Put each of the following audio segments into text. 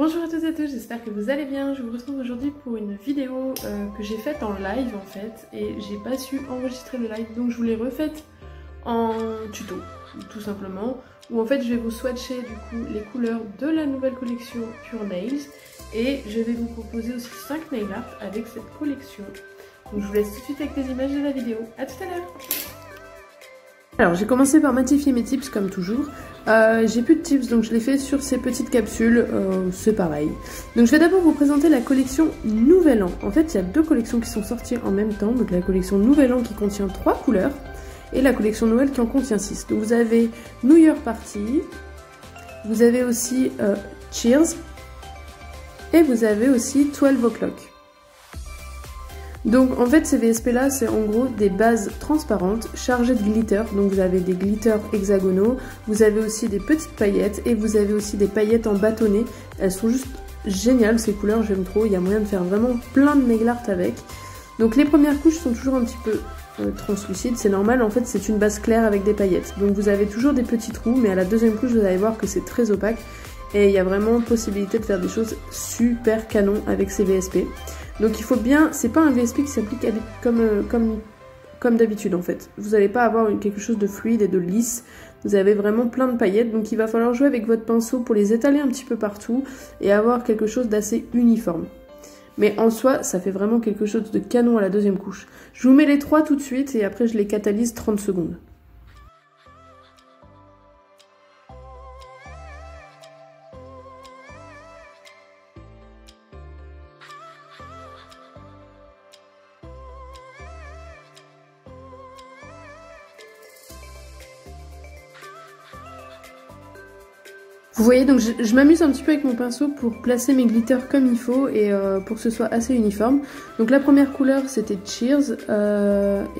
Bonjour à toutes et à tous, j'espère que vous allez bien. Je vous retrouve aujourd'hui pour une vidéo que j'ai faite en live en fait, et j'ai pas su enregistrer le live, donc je vous l'ai refaite en tuto tout simplement, où en fait je vais vous swatcher du coup les couleurs de la nouvelle collection Pure Nails, et je vais vous proposer aussi 5 nail art avec cette collection. Donc je vous laisse tout de suite avec les images de la vidéo. A tout à l'heure. Alors j'ai commencé par matifier mes tips comme toujours. J'ai plus de tips donc je l'ai fait sur ces petites capsules, c'est pareil. Donc je vais d'abord vous présenter la collection Nouvel An. En fait il y a deux collections qui sont sorties en même temps. Donc la collection Nouvel An qui contient 3 couleurs et la collection Noël qui en contient 6. Donc vous avez New Year Party, vous avez aussi Cheers et vous avez aussi 12 O'Clock. Donc en fait ces VSP là c'est en gros des bases transparentes chargées de glitter, donc vous avez des glitters hexagonaux, vous avez aussi des petites paillettes et vous avez aussi des paillettes en bâtonnet. Elles sont juste géniales ces couleurs, j'aime trop, il y a moyen de faire vraiment plein de nail art avec. Donc les premières couches sont toujours un petit peu translucides, c'est normal, en fait c'est une base claire avec des paillettes. Donc vous avez toujours des petits trous, mais à la deuxième couche vous allez voir que c'est très opaque et il y a vraiment possibilité de faire des choses super canon avec ces VSP. Donc il faut bien, c'est pas un VSP qui s'applique comme d'habitude en fait. Vous n'allez pas avoir quelque chose de fluide et de lisse, vous avez vraiment plein de paillettes, donc il va falloir jouer avec votre pinceau pour les étaler un petit peu partout et avoir quelque chose d'assez uniforme. Mais en soi, ça fait vraiment quelque chose de canon à la deuxième couche. Je vous mets les 3 tout de suite et après je les catalyse 30 secondes. Vous voyez, donc je m'amuse un petit peu avec mon pinceau pour placer mes glitters comme il faut et pour que ce soit assez uniforme. Donc la première couleur c'était Cheers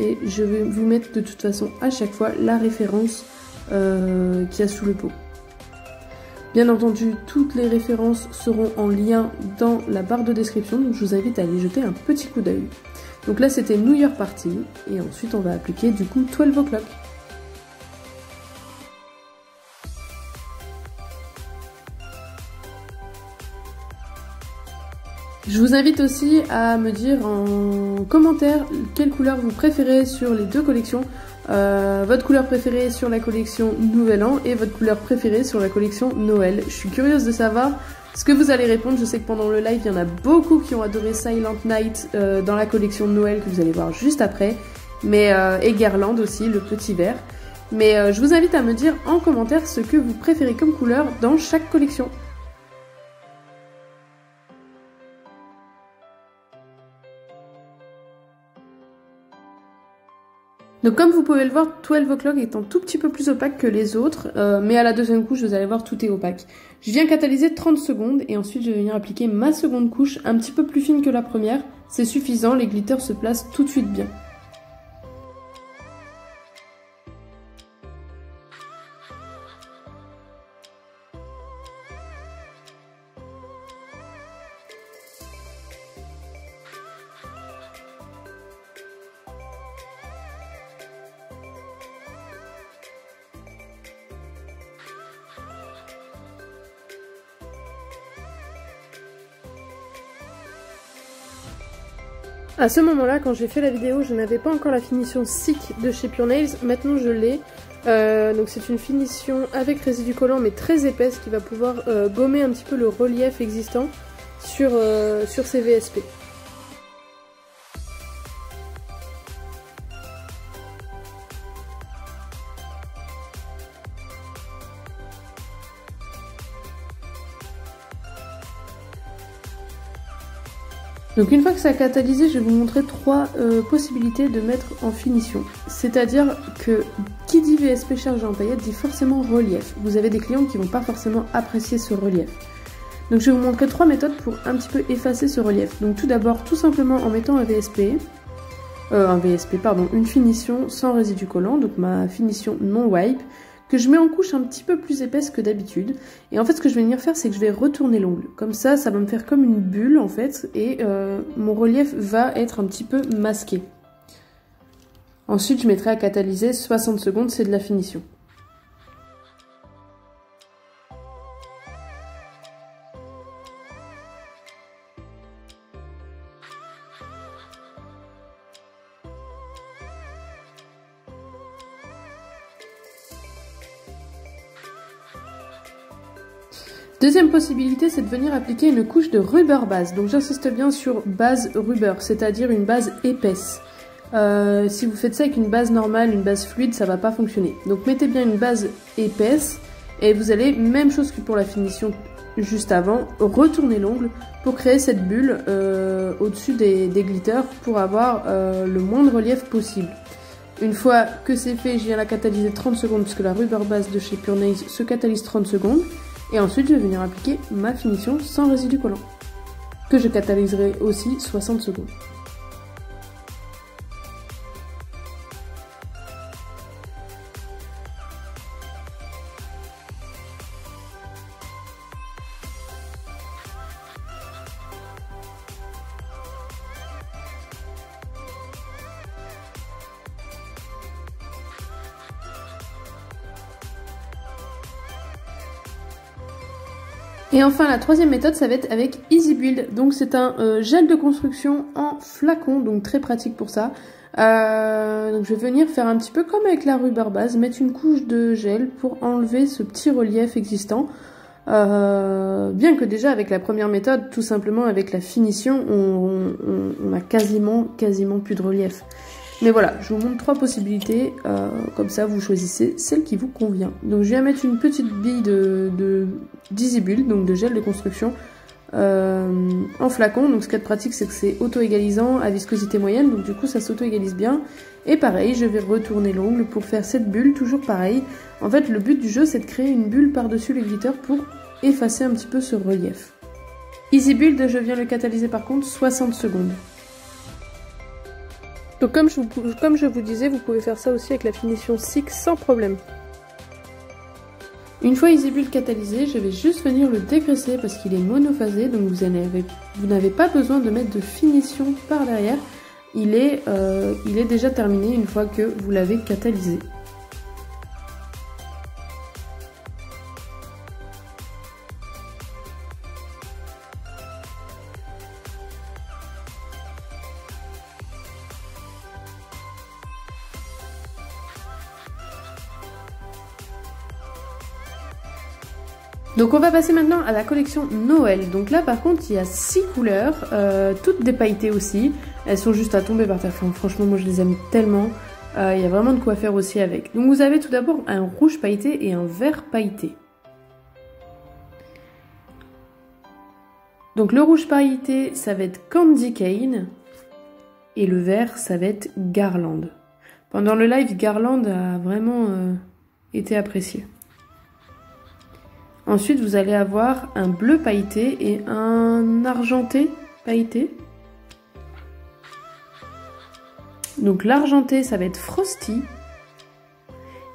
et je vais vous mettre de toute façon à chaque fois la référence qu'il y a sous le pot. Bien entendu, toutes les références seront en lien dans la barre de description, donc je vous invite à aller jeter un petit coup d'œil. Donc là c'était New Year Party et ensuite on va appliquer du coup 12 O'Clock. Je vous invite aussi à me dire en commentaire quelle couleur vous préférez sur les deux collections, votre couleur préférée sur la collection Nouvel An et votre couleur préférée sur la collection Noël. Je suis curieuse de savoir ce que vous allez répondre. Je sais que pendant le live il y en a beaucoup qui ont adoré Silent Night dans la collection Noël que vous allez voir juste après, mais et Guirlande aussi, le petit vert. Mais je vous invite à me dire en commentaire ce que vous préférez comme couleur dans chaque collection. Donc comme vous pouvez le voir, 12 O'Clock est un tout petit peu plus opaque que les autres, mais à la deuxième couche, vous allez voir, tout est opaque. Je viens catalyser 30 secondes et ensuite je vais venir appliquer ma seconde couche un petit peu plus fine que la première. C'est suffisant, les glitters se placent tout de suite bien. À ce moment-là, quand j'ai fait la vidéo, je n'avais pas encore la finition Sick de chez Pure Nails. Maintenant, je l'ai. Donc c'est une finition avec résidu collant, mais très épaisse, qui va pouvoir gommer un petit peu le relief existant sur ces VSP. Donc une fois que ça a catalysé, je vais vous montrer 3 possibilités de mettre en finition. C'est-à-dire que qui dit VSP chargé en paillettes dit forcément relief. Vous avez des clients qui vont pas forcément apprécier ce relief. Donc je vais vous montrer 3 méthodes pour un petit peu effacer ce relief. Donc tout d'abord, tout simplement en mettant une finition sans résidu collant, donc ma finition non wipe, que je mets en couche un petit peu plus épaisse que d'habitude. Et en fait ce que je vais venir faire, c'est que je vais retourner l'ongle. Comme ça va me faire comme une bulle en fait, et mon relief va être un petit peu masqué. Ensuite je mettrai à catalyser 60 secondes, c'est de la finition. Deuxième possibilité, c'est de venir appliquer une couche de rubber base. Donc j'insiste bien sur base rubber, c'est-à-dire une base épaisse. Si vous faites ça avec une base normale, une base fluide, ça va pas fonctionner. Donc mettez bien une base épaisse et vous allez, même chose que pour la finition juste avant, retourner l'ongle pour créer cette bulle au-dessus des glitters pour avoir le moins de relief possible. Une fois que c'est fait, je viens la catalyser 30 secondes puisque la rubber base de chez Pure Nails se catalyse 30 secondes. Et ensuite, je vais venir appliquer ma finition sans résidu collant, que je catalyserai aussi 60 secondes. Et enfin, la troisième méthode, ça va être avec Easy Build. Donc c'est un gel de construction en flacon, donc très pratique pour ça. Donc je vais venir faire un petit peu comme avec la rubber base, mettre une couche de gel pour enlever ce petit relief existant. Bien que déjà avec la première méthode, tout simplement avec la finition, on a quasiment plus de relief. Mais voilà, je vous montre trois possibilités, comme ça vous choisissez celle qui vous convient. Donc je viens mettre une petite bille d'Easy Build, donc de gel de construction en flacon. Donc ce qui est pratique, c'est que c'est auto-égalisant à viscosité moyenne, donc du coup ça s'auto-égalise bien. Et pareil, je vais retourner l'ongle pour faire cette bulle, toujours pareil. En fait, le but du jeu, c'est de créer une bulle par-dessus les glitters pour effacer un petit peu ce relief. Easy Build, je viens le catalyser par contre 60 secondes. Donc comme je vous disais, vous pouvez faire ça aussi avec la finition Six sans problème. Une fois Easy Build catalysé, je vais juste venir le dégraisser parce qu'il est monophasé, donc vous n'avez pas besoin de mettre de finition par derrière. Il est déjà terminé une fois que vous l'avez catalysé. Donc on va passer maintenant à la collection Noël. Donc là par contre il y a 6 couleurs, toutes dépailletées aussi. Elles sont juste à tomber par terre. Enfin, franchement moi je les aime tellement. Il y a vraiment de quoi faire aussi avec. Donc vous avez tout d'abord un rouge pailleté et un vert pailleté. Donc le rouge pailleté ça va être Candy Cane et le vert ça va être Garland. Pendant le live Garland a vraiment été apprécié. Ensuite, vous allez avoir un bleu pailleté et un argenté pailleté. Donc l'argenté, ça va être Frosty.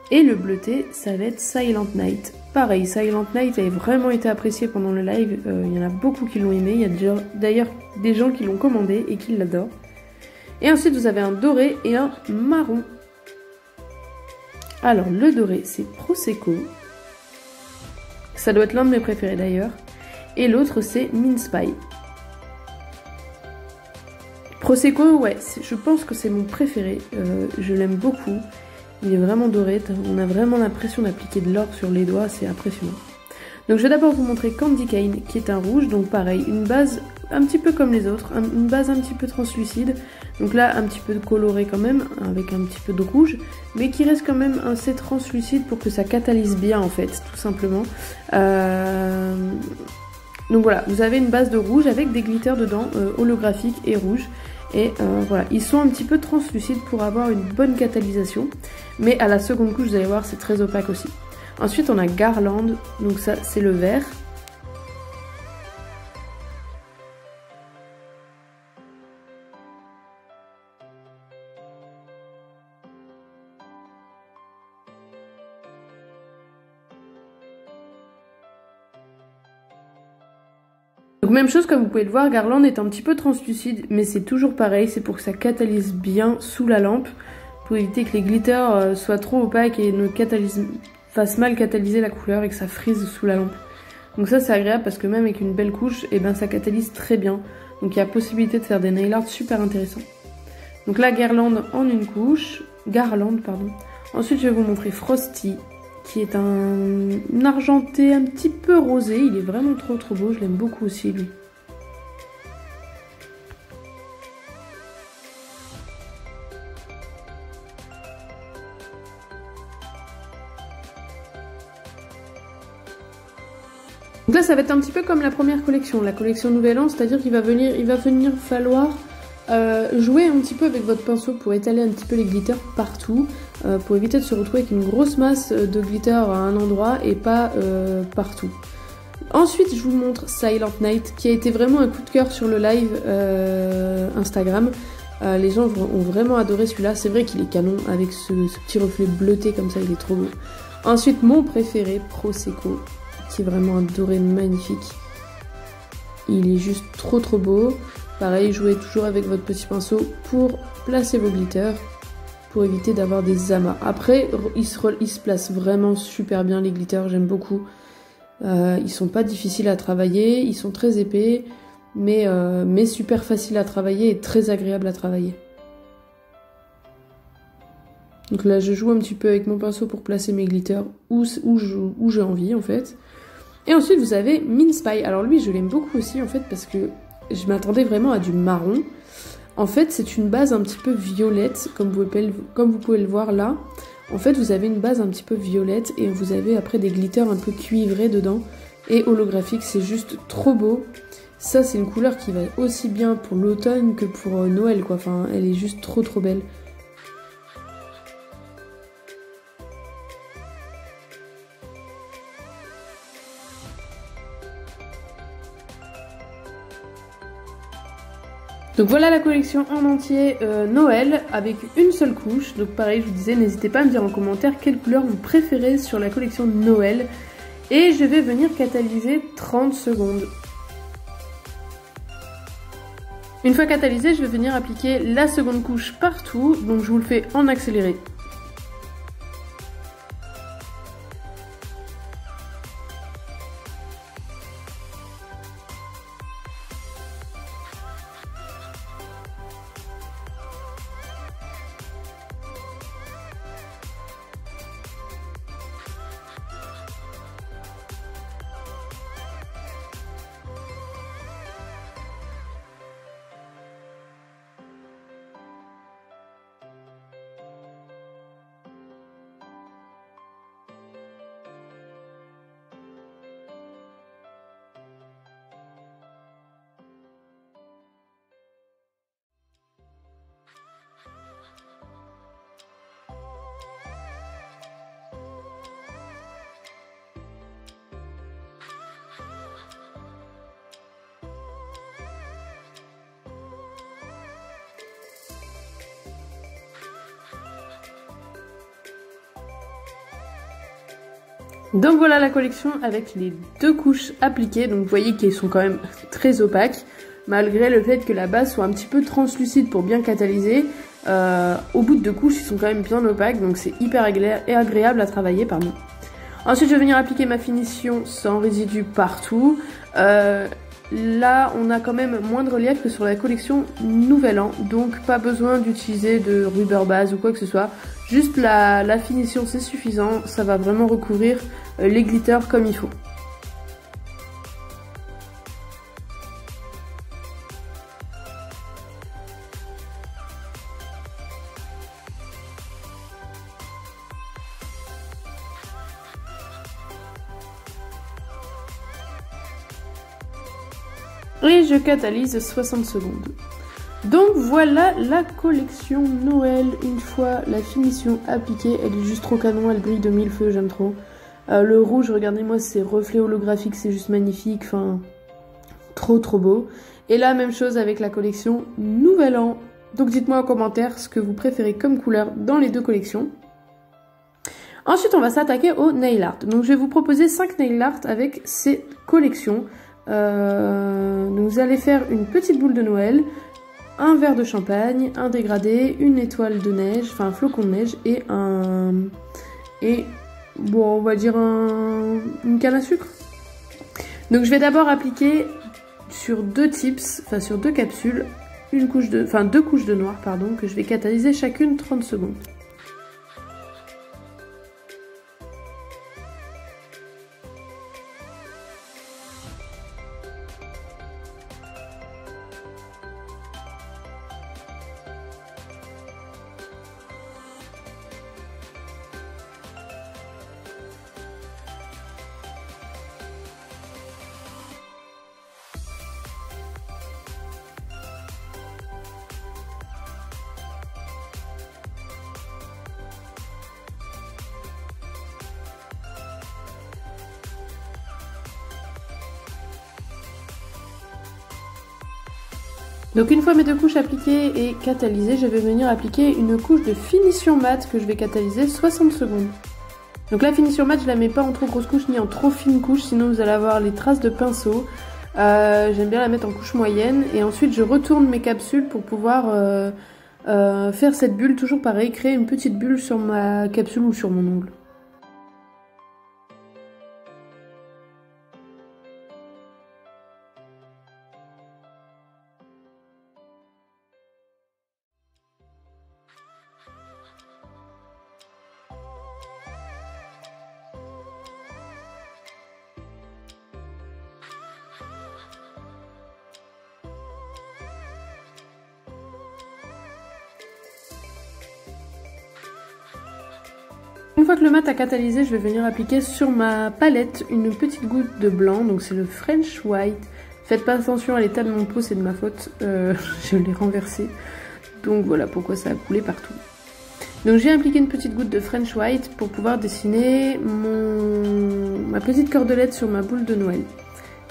Et le bleuté, ça va être Silent Night. Pareil, Silent Night a vraiment été apprécié pendant le live. Il y en a beaucoup qui l'ont aimé. Il y a d'ailleurs des gens qui l'ont commandé et qui l'adorent. Et ensuite, vous avez un doré et un marron. Alors, le doré, c'est Prosecco. Ça doit être l'un de mes préférés d'ailleurs. Et l'autre c'est Mince Pie. Prosecco, ouais, je pense que c'est mon préféré. Je l'aime beaucoup. Il est vraiment doré. On a vraiment l'impression d'appliquer de l'or sur les doigts. C'est impressionnant. Donc je vais d'abord vous montrer Candy Cane qui est un rouge. Donc pareil, une base un petit peu comme les autres. Une base un petit peu translucide. Donc là, un petit peu coloré quand même, avec un petit peu de rouge, mais qui reste quand même assez translucide pour que ça catalyse bien en fait, tout simplement. Donc voilà, vous avez une base de rouge avec des glitters dedans, holographiques et rouges. Et voilà, ils sont un petit peu translucides pour avoir une bonne catalysation. Mais à la seconde couche, vous allez voir, c'est très opaque aussi. Ensuite, on a Garland, donc ça c'est le vert. Donc même chose, comme vous pouvez le voir, Garland est un petit peu translucide, mais c'est toujours pareil, c'est pour que ça catalyse bien sous la lampe, pour éviter que les glitters soient trop opaques et ne fassent mal catalyser la couleur et que ça frise sous la lampe. Donc ça c'est agréable parce que même avec une belle couche, et ben ça catalyse très bien. Donc il y a possibilité de faire des nail art super intéressants. Donc là Garland en une couche, Garland pardon. Ensuite je vais vous montrer Frosty, qui est un argenté un petit peu rosé. Il est vraiment trop beau, je l'aime beaucoup aussi lui. Donc là ça va être un petit peu comme la première collection, la collection Nouvel An, c'est-à-dire qu'il va venir falloir jouer un petit peu avec votre pinceau pour étaler un petit peu les glitters partout, pour éviter de se retrouver avec une grosse masse de glitter à un endroit et pas partout. Ensuite je vous montre Silent Night qui a été vraiment un coup de cœur sur le live Instagram. Les gens ont vraiment adoré celui-là, c'est vrai qu'il est canon avec ce petit reflet bleuté comme ça, il est trop beau. Ensuite mon préféré, Prosecco, qui est vraiment un doré magnifique. Il est juste trop beau. Pareil, jouez toujours avec votre petit pinceau pour placer vos glitters, pour éviter d'avoir des amas. Après, ils se placent vraiment super bien les glitters, j'aime beaucoup. Ils sont pas difficiles à travailler, ils sont très épais, mais super faciles à travailler et très agréables à travailler. Donc là, je joue un petit peu avec mon pinceau pour placer mes glitters où j'ai envie en fait. Et ensuite, vous avez Mince Pie. Alors lui, je l'aime beaucoup aussi en fait parce que je m'attendais vraiment à du marron. En fait, c'est une base un petit peu violette, comme vous pouvez le voir là. En fait, vous avez une base un petit peu violette et vous avez après des glitters un peu cuivrés dedans et holographiques. C'est juste trop beau. Ça, c'est une couleur qui va aussi bien pour l'automne que pour Noël, quoi. Enfin, elle est juste trop belle. Donc voilà la collection en entier Noël avec une seule couche. Donc pareil, je vous disais, n'hésitez pas à me dire en commentaire quelle couleur vous préférez sur la collection Noël. Et je vais venir catalyser 30 secondes. Une fois catalysé, je vais venir appliquer la seconde couche partout. Donc je vous le fais en accéléré. Donc voilà la collection avec les deux couches appliquées. Donc vous voyez qu'elles sont quand même très opaques, malgré le fait que la base soit un petit peu translucide pour bien catalyser. Au bout de deux couches, ils sont quand même bien opaques, donc c'est hyper agréable à travailler, pardon. Ensuite, je vais venir appliquer ma finition sans résidus partout. Là, on a quand même moins de relief que sur la collection Nouvel An, donc pas besoin d'utiliser de rubber base ou quoi que ce soit. Juste la finition, c'est suffisant, ça va vraiment recouvrir les glitters comme il faut. Et je catalyse 60 secondes. Donc voilà la collection Noël. Une fois la finition appliquée, elle est juste trop canon, elle brille de mille feux, j'aime trop. Le rouge, regardez-moi ces reflets holographiques, c'est juste magnifique, enfin trop beau. Et la même chose avec la collection Nouvel An. Donc dites-moi en commentaire ce que vous préférez comme couleur dans les deux collections. Ensuite on va s'attaquer au nail art. Donc je vais vous proposer 5 nail art avec ces collections. Vous allez faire une petite boule de Noël, un verre de champagne, un dégradé, une étoile de neige, enfin un flocon de neige et bon, on va dire une canne à sucre. Donc je vais d'abord appliquer sur deux tips, enfin sur deux capsules, deux couches de noir, pardon, que je vais catalyser chacune 30 secondes. Donc une fois mes 2 couches appliquées et catalysées, je vais venir appliquer une couche de finition mat que je vais catalyser 60 secondes. Donc la finition mat, je la mets pas en trop grosse couche ni en trop fine couche, sinon vous allez avoir les traces de pinceau. J'aime bien la mettre en couche moyenne et ensuite je retourne mes capsules pour pouvoir faire cette bulle, toujours pareil, créer une petite bulle sur ma capsule ou sur mon ongle. Une fois que le mat a catalysé, je vais venir appliquer sur ma palette une petite goutte de blanc, donc c'est le French White. Faites pas attention à l'état de mon pot, c'est de ma faute, je l'ai renversé. Donc voilà pourquoi ça a coulé partout. Donc j'ai appliqué une petite goutte de French White pour pouvoir dessiner ma petite cordelette sur ma boule de Noël.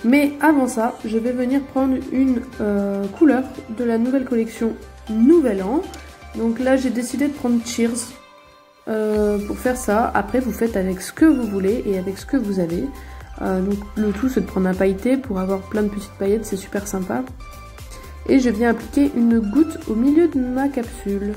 Mais avant ça, je vais venir prendre une couleur de la nouvelle collection Nouvel An. Donc là j'ai décidé de prendre Cheers. Pour faire ça, après vous faites avec ce que vous voulez et avec ce que vous avez. Donc le tout c'est de prendre un pailleté pour avoir plein de petites paillettes, c'est super sympa. Et je viens appliquer une goutte au milieu de ma capsule.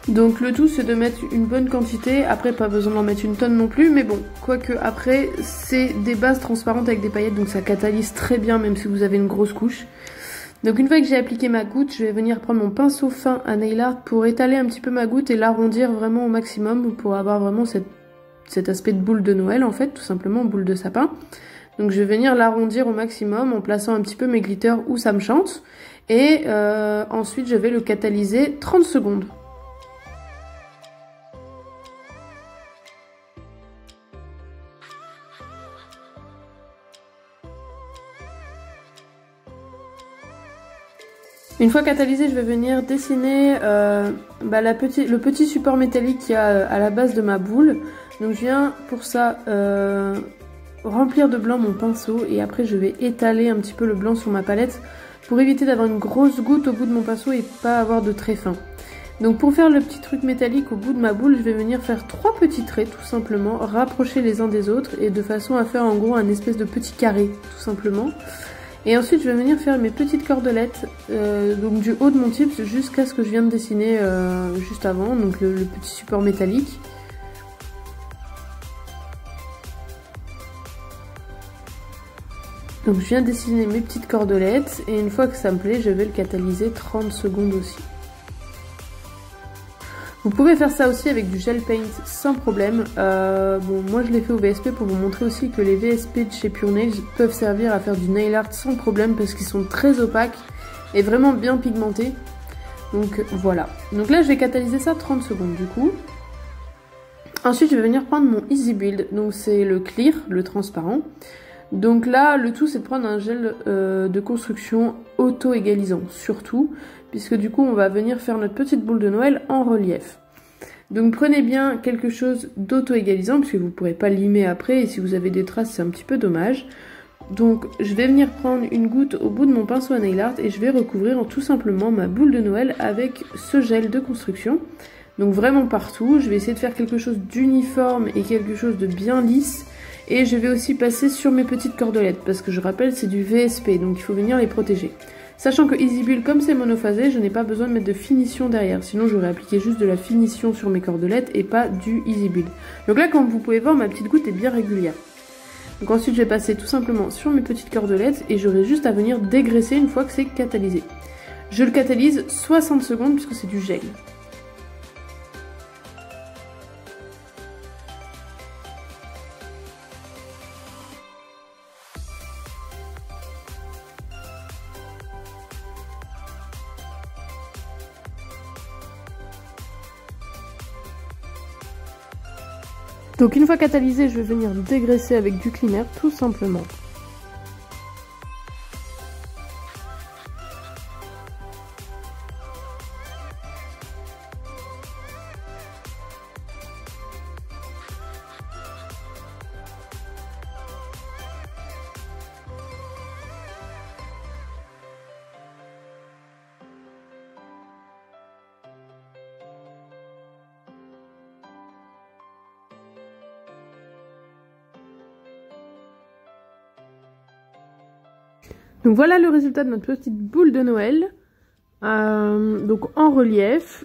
Donc le tout c'est de mettre une bonne quantité, après pas besoin d'en mettre une tonne non plus, mais bon, quoique après c'est des bases transparentes avec des paillettes donc ça catalyse très bien même si vous avez une grosse couche. Donc une fois que j'ai appliqué ma goutte, je vais venir prendre mon pinceau fin à nail art pour étaler un petit peu ma goutte et l'arrondir vraiment au maximum pour avoir vraiment cet aspect de boule de Noël en fait, tout simplement boule de sapin. Donc je vais venir l'arrondir au maximum en plaçant un petit peu mes glitters où ça me chante et ensuite je vais le catalyser 30 secondes. Une fois catalysé, je vais venir dessiner le petit support métallique qu'il y a à la base de ma boule. Donc je viens pour ça remplir de blanc mon pinceau et après je vais étaler un petit peu le blanc sur ma palette pour éviter d'avoir une grosse goutte au bout de mon pinceau et pas avoir de traits fins. Donc pour faire le petit truc métallique au bout de ma boule, je vais venir faire 3 petits traits tout simplement, rapprocher les uns des autres et de façon à faire en gros un espèce de petit carré tout simplement. Et ensuite je vais venir faire mes petites cordelettes donc du haut de mon tips jusqu'à ce que je viens de dessiner juste avant, donc le petit support métallique. Donc je viens de dessiner mes petites cordelettes et une fois que ça me plaît, je vais le catalyser 30 secondes aussi. Vous pouvez faire ça aussi avec du gel paint sans problème. Bon, moi je l'ai fait au VSP pour vous montrer aussi que les VSP de chez Pure Nails peuvent servir à faire du nail art sans problème parce qu'ils sont très opaques et vraiment bien pigmentés. Donc voilà. Donc là je vais catalyser ça 30 secondes du coup. Ensuite je vais venir prendre mon Easy Build. Donc c'est le clear, le transparent. Donc là le tout c'est de prendre un gel de construction auto-égalisant surtout. Puisque du coup on va venir faire notre petite boule de Noël en relief. Donc prenez bien quelque chose d'auto-égalisant puisque vous ne pourrez pas limer après et si vous avez des traces c'est un petit peu dommage. Donc je vais venir prendre une goutte au bout de mon pinceau à nail art et je vais recouvrir tout simplement ma boule de Noël avec ce gel de construction. Donc vraiment partout, je vais essayer de faire quelque chose d'uniforme et quelque chose de bien lisse. Et je vais aussi passer sur mes petites cordelettes parce que je rappelle c'est du VSP donc il faut venir les protéger. Sachant que Easy Build, comme c'est monophasé, je n'ai pas besoin de mettre de finition derrière. Sinon, j'aurais appliqué juste de la finition sur mes cordelettes et pas du Easy Build. Donc là, comme vous pouvez voir, ma petite goutte est bien régulière. Donc ensuite, je vais passer tout simplement sur mes petites cordelettes et j'aurai juste à venir dégraisser une fois que c'est catalysé. Je le catalyse 60 secondes puisque c'est du gel. Donc une fois catalysé, je vais venir dégraisser avec du cleaner tout simplement. Donc voilà le résultat de notre petite boule de Noël. Donc en relief.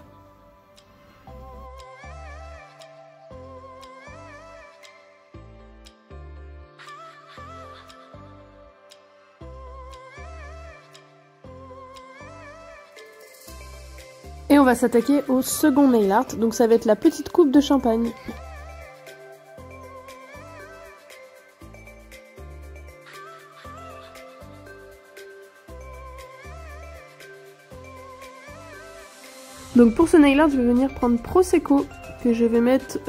Et on va s'attaquer au second nail art, donc ça va être la petite coupe de champagne. Donc pour ce nail art, je vais venir prendre Prosecco que je vais mettre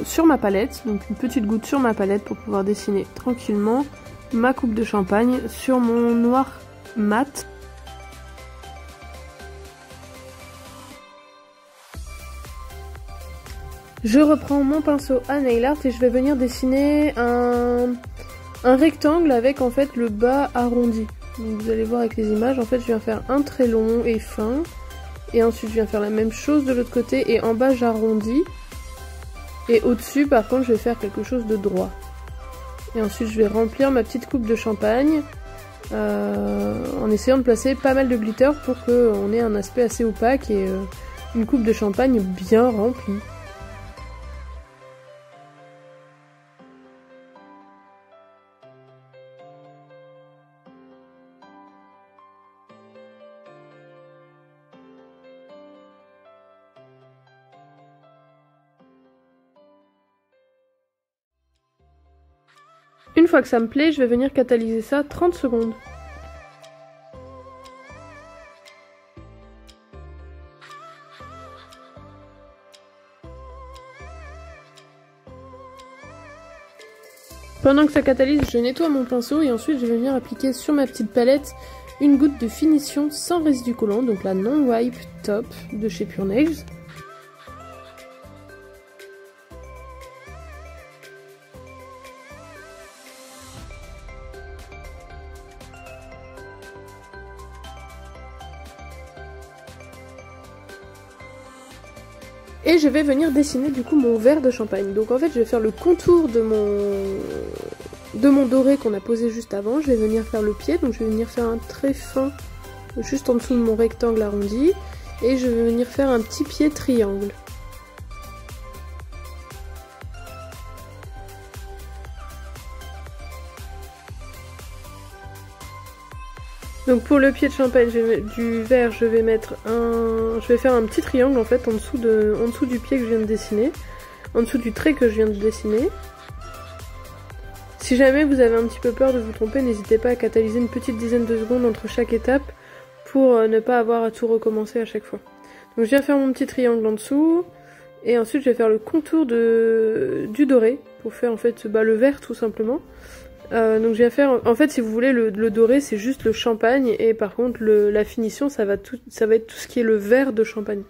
sur ma palette, donc une petite goutte sur ma palette pour pouvoir dessiner tranquillement ma coupe de champagne sur mon noir mat. Je reprends mon pinceau à nail art et je vais venir dessiner un rectangle avec en fait le bas arrondi. Donc vous allez voir avec les images, en fait je viens faire un trait long et fin. Et ensuite je viens faire la même chose de l'autre côté et en bas j'arrondis. Et au-dessus par contre je vais faire quelque chose de droit. Et ensuite je vais remplir ma petite coupe de champagne en essayant de placer pas mal de glitter pour qu'on ait un aspect assez opaque et une coupe de champagne bien remplie. Une fois que ça me plaît, je vais venir catalyser ça 30 secondes. Pendant que ça catalyse, je nettoie mon pinceau et ensuite je vais venir appliquer sur ma petite palette une goutte de finition sans résidu collant, donc la Non Wipe Top de chez Pure Nails. Et je vais venir dessiner du coup mon verre de champagne. Donc en fait je vais faire le contour de mon doré qu'on a posé juste avant. Je vais venir faire le pied, donc je vais venir faire un trait fin juste en dessous de mon rectangle arrondi. Et je vais venir faire un petit pied triangle. Donc pour le pied de champagne du verre, je vais faire un petit triangle en fait en dessous du pied que je viens de dessiner, en dessous du trait que je viens de dessiner. Si jamais vous avez un petit peu peur de vous tromper, n'hésitez pas à catalyser une petite dizaine de secondes entre chaque étape pour ne pas avoir à tout recommencer à chaque fois. Donc je viens faire mon petit triangle en dessous et ensuite je vais faire le contour du doré pour faire en fait le vert tout simplement. Donc je viens faire, en fait si vous voulez le doré c'est juste le champagne et par contre la finition ça va être tout ce qui est le vert de champagne.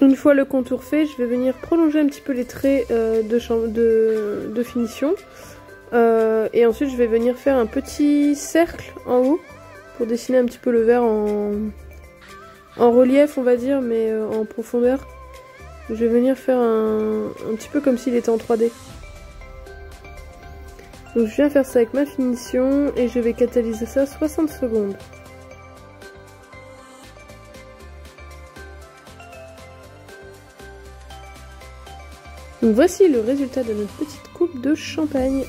Une fois le contour fait, je vais venir prolonger un petit peu les traits de finition et ensuite je vais venir faire un petit cercle en haut pour dessiner un petit peu le verre en relief on va dire, mais en profondeur. Je vais venir faire un petit peu comme s'il était en 3D. Donc je viens faire ça avec ma finition et je vais catalyser ça 60 secondes. Donc voici le résultat de notre petite coupe de champagne.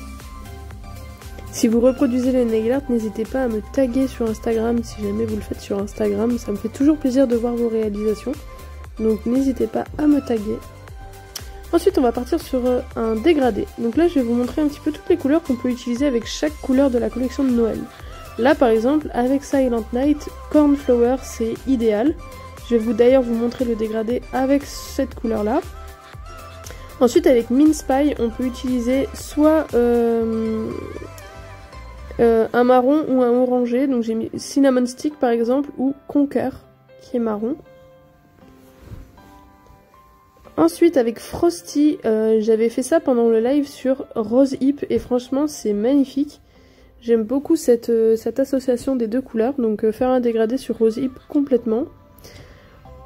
Si vous reproduisez les nail art, n'hésitez pas à me taguer sur Instagram si jamais vous le faites sur Instagram. Ça me fait toujours plaisir de voir vos réalisations. Donc n'hésitez pas à me taguer. Ensuite on va partir sur un dégradé. Donc là je vais vous montrer un petit peu toutes les couleurs qu'on peut utiliser avec chaque couleur de la collection de Noël. Là par exemple avec Silent Night, Cornflower c'est idéal. Je vais d'ailleurs vous montrer le dégradé avec cette couleur là. Ensuite avec Mince Pie on peut utiliser soit un marron ou un orangé, donc j'ai mis Cinnamon Stick par exemple, ou Conquer, qui est marron. Ensuite avec Frosty, j'avais fait ça pendant le live sur Rose Hip, et franchement c'est magnifique. J'aime beaucoup cette association des deux couleurs, donc faire un dégradé sur Rose Hip complètement.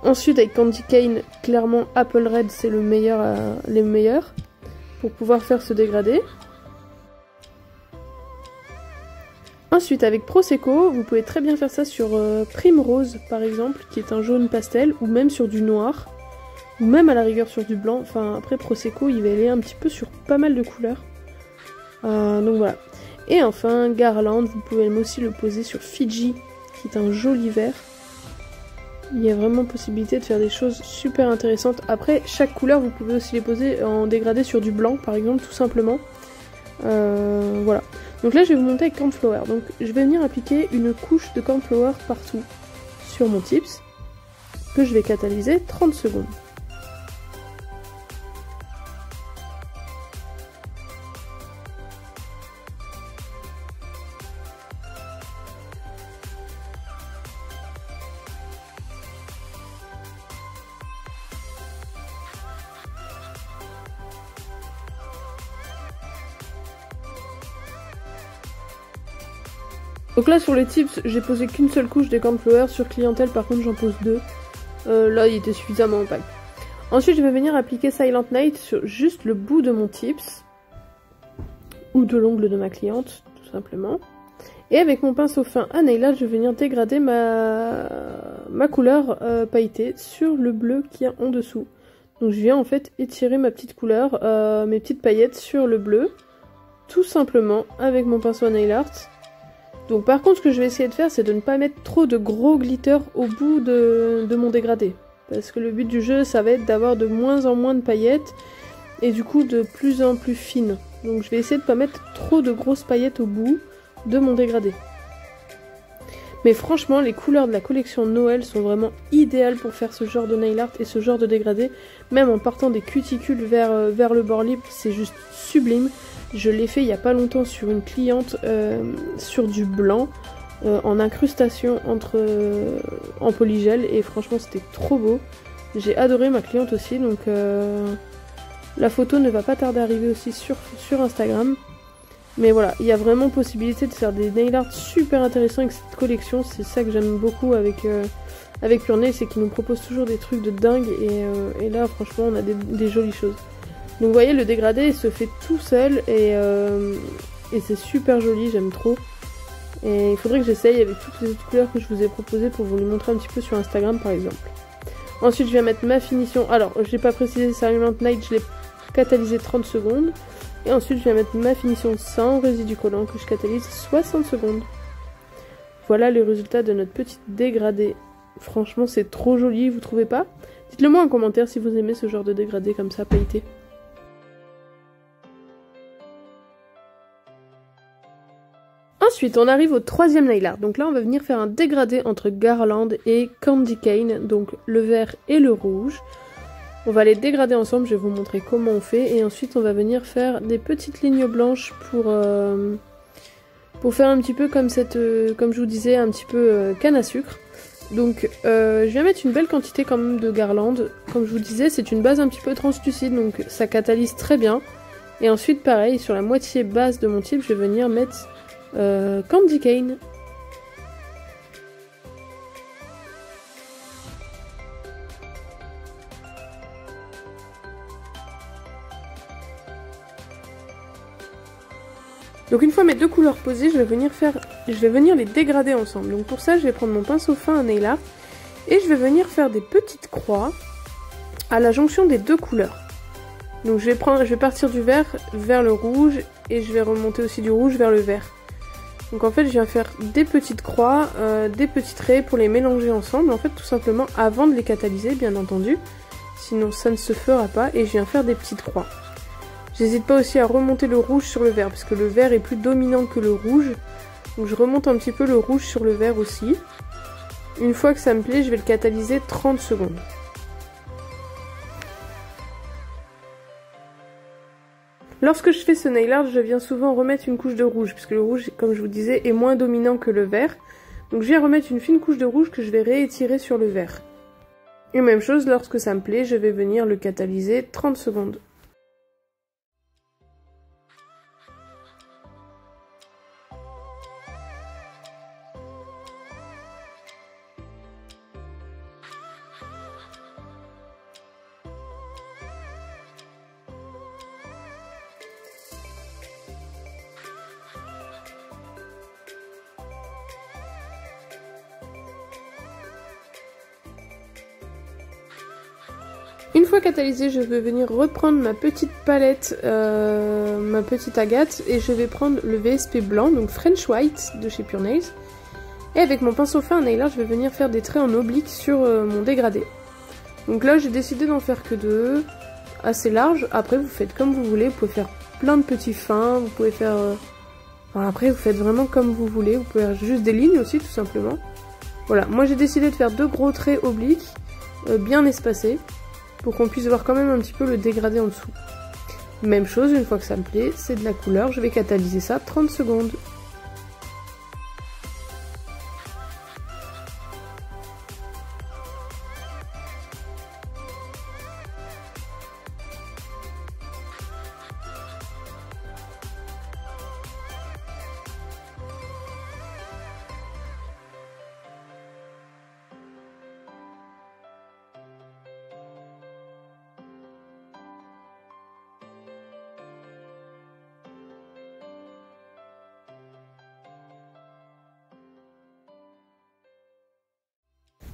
Ensuite avec Candy Cane, clairement Apple Red c'est le meilleur, les meilleurs pour pouvoir faire ce dégradé. Ensuite avec Prosecco, vous pouvez très bien faire ça sur Primrose par exemple, qui est un jaune pastel, ou même sur du noir, ou même à la rigueur sur du blanc. Enfin après Prosecco il va aller un petit peu sur pas mal de couleurs. Donc voilà. Et enfin Garland, vous pouvez aussi le poser sur Fiji, qui est un joli vert. Il y a vraiment possibilité de faire des choses super intéressantes. Après, chaque couleur, vous pouvez aussi les poser en dégradé sur du blanc, par exemple, tout simplement. Voilà. Donc là, je vais vous monter avec Cornflower. Donc, je vais venir appliquer une couche de Cornflower partout sur mon tips, que je vais catalyser 30 secondes. Donc là sur les tips, j'ai posé qu'une seule couche de Cornflower, sur clientèle par contre j'en pose 2. Là il était suffisamment opaque. Ensuite je vais venir appliquer Silent Night sur juste le bout de mon tips, ou de l'ongle de ma cliente tout simplement. Et avec mon pinceau fin à nail art, je vais venir dégrader ma couleur pailletée sur le bleu qui est en dessous. Donc je viens en fait étirer ma petite couleur, mes petites paillettes sur le bleu, tout simplement avec mon pinceau à nail art. Donc par contre ce que je vais essayer de faire c'est de ne pas mettre trop de gros glitter au bout de mon dégradé. Parce que le but du jeu ça va être d'avoir de moins en moins de paillettes et du coup de plus en plus fines. Donc je vais essayer de ne pas mettre trop de grosses paillettes au bout de mon dégradé. Mais franchement les couleurs de la collection Noël sont vraiment idéales pour faire ce genre de nail art et ce genre de dégradé. Même en partant des cuticules vers le bord libre, c'est juste sublime. Je l'ai fait il n'y a pas longtemps sur une cliente sur du blanc en incrustation en polygel et franchement c'était trop beau. J'ai adoré ma cliente aussi donc la photo ne va pas tarder à arriver aussi sur Instagram. Mais voilà, il y a vraiment possibilité de faire des nail art super intéressants avec cette collection. C'est ça que j'aime beaucoup avec Pure Nail, c'est qu'ils nous proposent toujours des trucs de dingue et là franchement on a des jolies choses. Donc vous voyez le dégradé il se fait tout seul et c'est super joli, j'aime trop. Et il faudrait que j'essaye avec toutes les autres couleurs que je vous ai proposées pour vous les montrer un petit peu sur Instagram par exemple. Ensuite je vais mettre ma finition, alors j'ai pas précisé Silent Night, je l'ai catalysé 30 secondes. Et ensuite je vais mettre ma finition sans résidu collant que je catalyse 60 secondes. Voilà le résultat de notre petite dégradé. Franchement c'est trop joli, vous trouvez pas? Dites-le moi en commentaire si vous aimez ce genre de dégradé comme ça pailleté. Ensuite, on arrive au troisième nail art. Donc là, on va venir faire un dégradé entre Garland et Candy Cane, donc le vert et le rouge. On va les dégrader ensemble, je vais vous montrer comment on fait. Et ensuite, on va venir faire des petites lignes blanches pour faire un petit peu comme comme je vous disais, un petit peu canne à sucre. Donc, je vais mettre une belle quantité quand même de Garland. Comme je vous disais, c'est une base un petit peu translucide, donc ça catalyse très bien. Et ensuite, pareil, sur la moitié basse de mon type, je vais venir mettre Candy Cane. Donc une fois mes deux couleurs posées, je vais venir les dégrader ensemble. Donc pour ça, je vais prendre mon pinceau fin à nail art et je vais venir faire des petites croix à la jonction des deux couleurs. Donc je vais partir du vert vers le rouge et je vais remonter aussi du rouge vers le vert. Donc en fait je viens faire des petites croix, des petites raies pour les mélanger ensemble, en fait tout simplement avant de les catalyser bien entendu, sinon ça ne se fera pas, et je viens faire des petites croix. J'hésite pas aussi à remonter le rouge sur le vert, parce que le vert est plus dominant que le rouge, donc je remonte un petit peu le rouge sur le vert aussi. Une fois que ça me plaît, je vais le catalyser 30 secondes. Lorsque je fais ce nail art, je viens souvent remettre une couche de rouge, puisque le rouge, comme je vous disais, est moins dominant que le vert. Donc je viens remettre une fine couche de rouge que je vais réétirer sur le vert. Et même chose, lorsque ça me plaît, je vais venir le catalyser 30 secondes. Une fois catalysé, je vais venir reprendre ma petite palette, ma petite agate, et je vais prendre le VSP blanc, donc French White de chez Pure Nails. Et avec mon pinceau fin à nailer, je vais venir faire des traits en oblique sur mon dégradé. Donc là, j'ai décidé d'en faire que 2, assez larges. Après, vous faites comme vous voulez, vous pouvez faire plein de petits fins, vous pouvez faire... Enfin, après, vous faites vraiment comme vous voulez, vous pouvez faire juste des lignes aussi, tout simplement. Voilà, moi j'ai décidé de faire 2 gros traits obliques, bien espacés, pour qu'on puisse voir quand même un petit peu le dégradé en dessous. Même chose, une fois que ça me plaît, c'est de la couleur, je vais catalyser ça 30 secondes.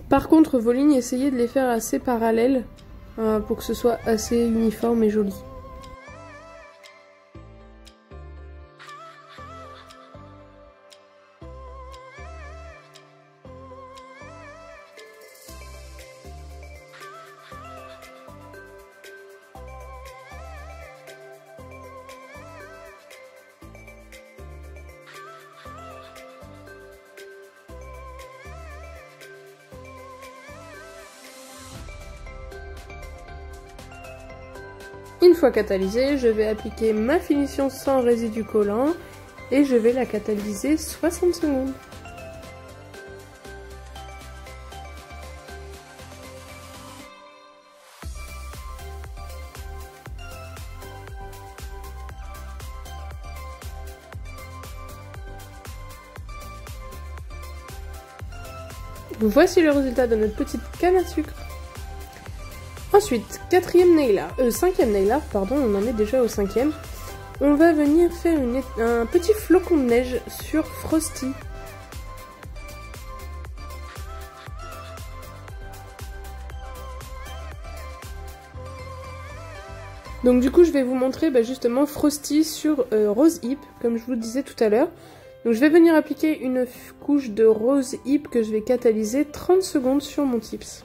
Par contre, vos lignes, essayez de les faire assez parallèles pour que ce soit assez uniforme et joli. Une fois catalysée, je vais appliquer ma finition sans résidu collant et je vais la catalyser 60 secondes. Voici le résultat de notre petite canne à sucre. Ensuite, cinquième nail art, pardon, on en est déjà au 5e. On va venir faire un petit flocon de neige sur Frosty. Donc du coup, je vais vous montrer justement Frosty sur Rose Hip, comme je vous le disais tout à l'heure. Donc je vais venir appliquer une couche de Rose Hip que je vais catalyser 30 secondes sur mon tips.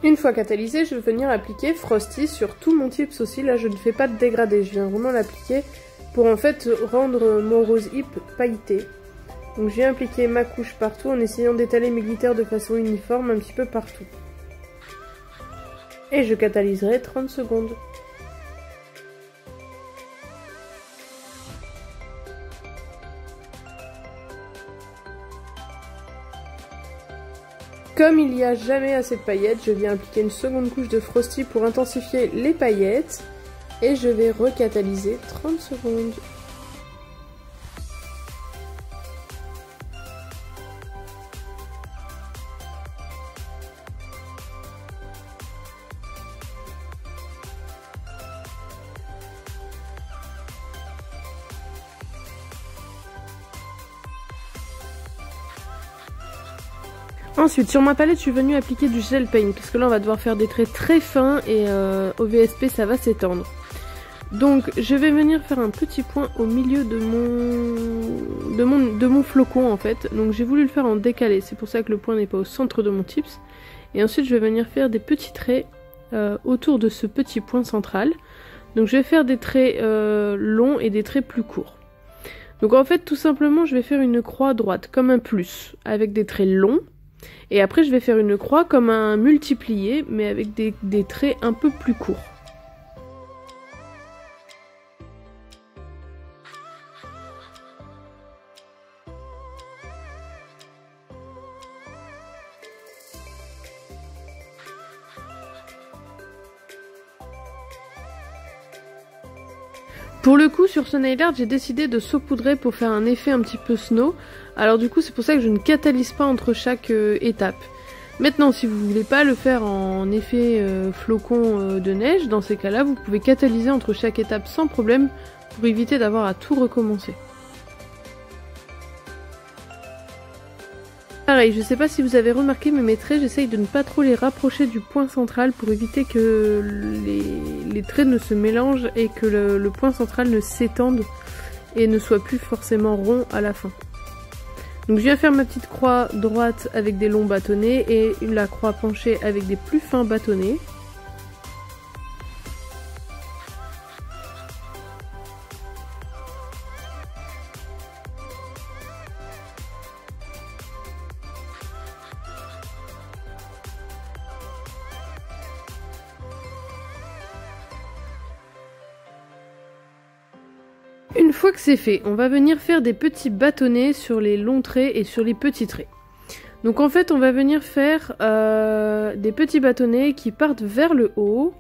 Une fois catalysé, je vais venir appliquer Frosty sur tout mon tips aussi. Là, je ne fais pas de dégradé, je viens vraiment l'appliquer pour en fait rendre mon Rose Hip pailleté. Donc je viens appliquer ma couche partout en essayant d'étaler mes glitters de façon uniforme un petit peu partout. Et je catalyserai 30 secondes. Comme il n'y a jamais assez de paillettes, je viens appliquer une seconde couche de Frosty pour intensifier les paillettes. Et je vais recatalyser 30 secondes. Ensuite, sur ma palette, je suis venue appliquer du gel paint parce que là, on va devoir faire des traits très fins et au VSP, ça va s'étendre. Donc, je vais venir faire un petit point au milieu de mon flocon en fait. Donc, j'ai voulu le faire en décalé, c'est pour ça que le point n'est pas au centre de mon tips. Et ensuite, je vais venir faire des petits traits autour de ce petit point central. Donc, je vais faire des traits longs et des traits plus courts. Donc, en fait, tout simplement, je vais faire une croix droite comme un plus avec des traits longs. Et après je vais faire une croix comme un multiplié mais avec des traits un peu plus courts. Pour le coup, sur ce nail art, j'ai décidé de saupoudrer pour faire un effet un petit peu snow. Alors du coup, c'est pour ça que je ne catalyse pas entre chaque étape. Maintenant, si vous voulez pas le faire en effet flocon de neige, dans ces cas-là, vous pouvez catalyser entre chaque étape sans problème pour éviter d'avoir à tout recommencer. Pareil, je sais pas si vous avez remarqué, mais mes traits, j'essaye de ne pas trop les rapprocher du point central pour éviter que les traits ne se mélangent et que le point central ne s'étende et ne soit plus forcément rond à la fin. Donc je viens faire ma petite croix droite avec des longs bâtonnets et la croix penchée avec des plus fins bâtonnets. Une fois que c'est fait, on va venir faire des petits bâtonnets sur les longs traits et sur les petits traits. Donc en fait, on va venir faire des petits bâtonnets qui partent vers le haut.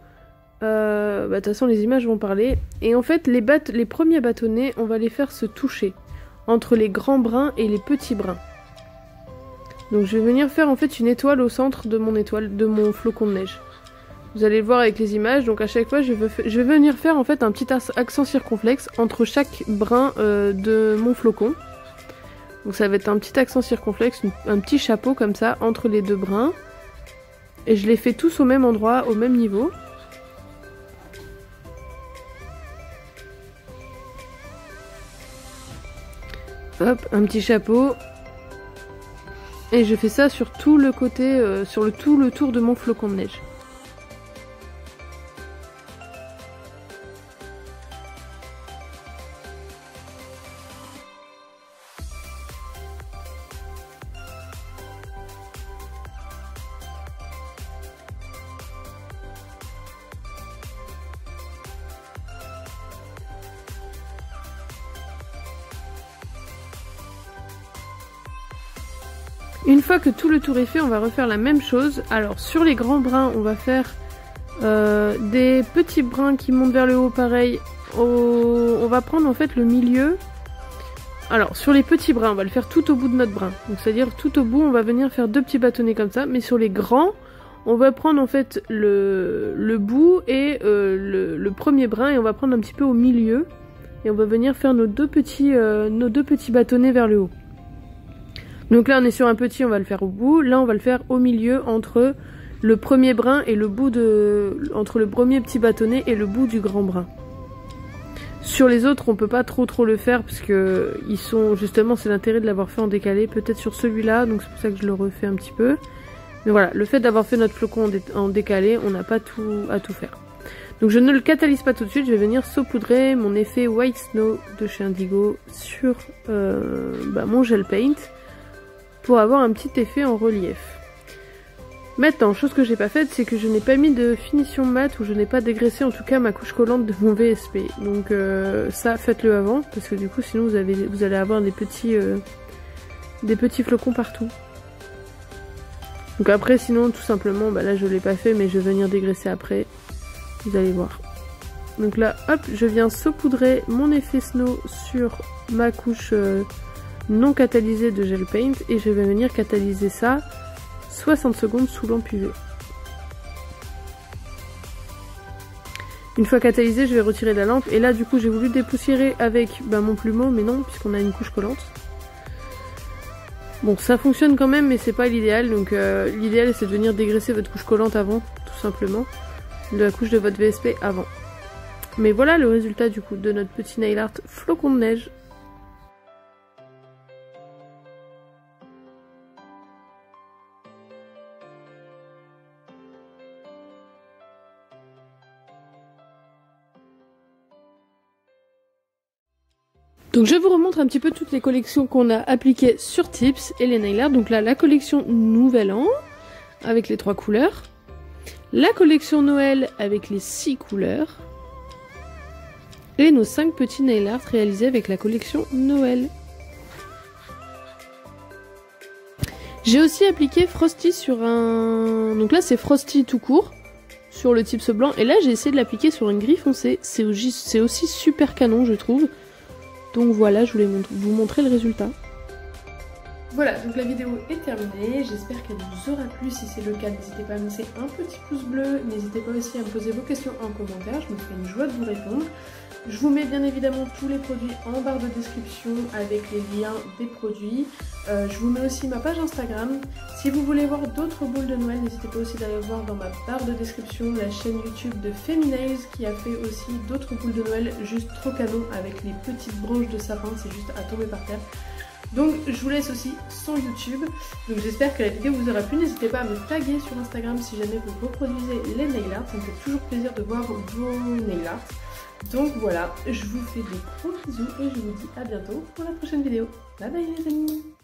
De toute façon, les images vont parler. Et en fait, les premiers bâtonnets, on va les faire se toucher entre les grands brins et les petits brins. Donc je vais venir faire en fait une étoile au centre de mon flocon de neige. Vous allez le voir avec les images, donc à chaque fois je vais venir faire en fait un petit accent circonflexe entre chaque brin de mon flocon. Donc ça va être un petit accent circonflexe, un petit chapeau comme ça entre les deux brins. Et je les fais tous au même endroit, au même niveau. Hop, un petit chapeau. Et je fais ça sur tout le côté, sur tout le tour de mon flocon de neige. Une fois que tout le tour est fait, on va refaire la même chose. Alors sur les grands brins, on va faire des petits brins qui montent vers le haut, pareil. On va prendre en fait le milieu. Alors sur les petits brins, on va le faire tout au bout de notre brin. Donc c'est-à-dire tout au bout, on va venir faire deux petits bâtonnets comme ça. Mais sur les grands, on va prendre en fait le bout et le premier brin et on va prendre un petit peu au milieu. Et on va venir faire nos deux petits bâtonnets vers le haut. Donc là on est sur un petit, on va le faire au bout. Là on va le faire au milieu entre le premier brin et le bout entre le premier petit bâtonnet et le bout du grand brin. Sur les autres on peut pas trop le faire parce que ils sont justement, c'est l'intérêt de l'avoir fait en décalé. Peut-être sur celui-là, donc c'est pour ça que je le refais un petit peu. Mais voilà, le fait d'avoir fait notre flocon en décalé, on n'a pas à tout faire. Donc je ne le catalyse pas tout de suite, je vais venir saupoudrer mon effet White Snow de chez Indigo sur mon gel paint pour avoir un petit effet en relief. Maintenant, chose que j'ai pas faite, c'est que je n'ai pas mis de finition mat ou je n'ai pas dégraissé en tout cas ma couche collante de mon VSP. Donc ça, faites-le avant parce que du coup sinon vous allez avoir des petits flocons partout. Donc après sinon tout simplement, là je l'ai pas fait mais je vais venir dégraisser après. Vous allez voir. Donc là, hop, je viens saupoudrer mon effet snow sur ma couche non catalysée de gel paint et je vais venir catalyser ça 60 secondes sous lampe UV. Une fois catalysé, je vais retirer la lampe et là du coup j'ai voulu dépoussiérer avec mon plumeau, mais non puisqu'on a une couche collante. Bon, ça fonctionne quand même mais c'est pas l'idéal, donc l'idéal c'est de venir dégraisser votre couche collante avant, tout simplement, de la couche de votre VSP avant. Mais voilà le résultat du coup de notre petit nail art flocon de neige. Donc je vous remontre un petit peu toutes les collections qu'on a appliquées sur Tips et les nail art. Donc là, la collection Nouvel An avec les 3 couleurs. La collection Noël avec les 6 couleurs. Et nos 5 petits nail art réalisés avec la collection Noël. J'ai aussi appliqué Frosty sur un... Donc là c'est Frosty tout court sur le Tips blanc. Et là j'ai essayé de l'appliquer sur une gris foncée. C'est aussi super canon je trouve. Donc voilà, je voulais vous montrer le résultat. Voilà, donc la vidéo est terminée, j'espère qu'elle vous aura plu. Si c'est le cas, n'hésitez pas à me laisser un petit pouce bleu, n'hésitez pas aussi à me poser vos questions en commentaire, je me ferai une joie de vous répondre. Je vous mets bien évidemment tous les produits en barre de description avec les liens des produits. Je vous mets aussi ma page Instagram. Si vous voulez voir d'autres boules de Noël, n'hésitez pas aussi d'aller voir dans ma barre de description la chaîne YouTube de Feminaze qui a fait aussi d'autres boules de Noël juste trop canon avec les petites branches de sapin, c'est juste à tomber par terre. Donc je vous laisse aussi son YouTube. Donc j'espère que la vidéo vous aura plu. N'hésitez pas à me taguer sur Instagram si jamais vous reproduisez les nail art. Ça me fait toujours plaisir de voir vos nail art. Donc voilà, je vous fais des gros bisous et je vous dis à bientôt pour la prochaine vidéo. Bye bye les amis!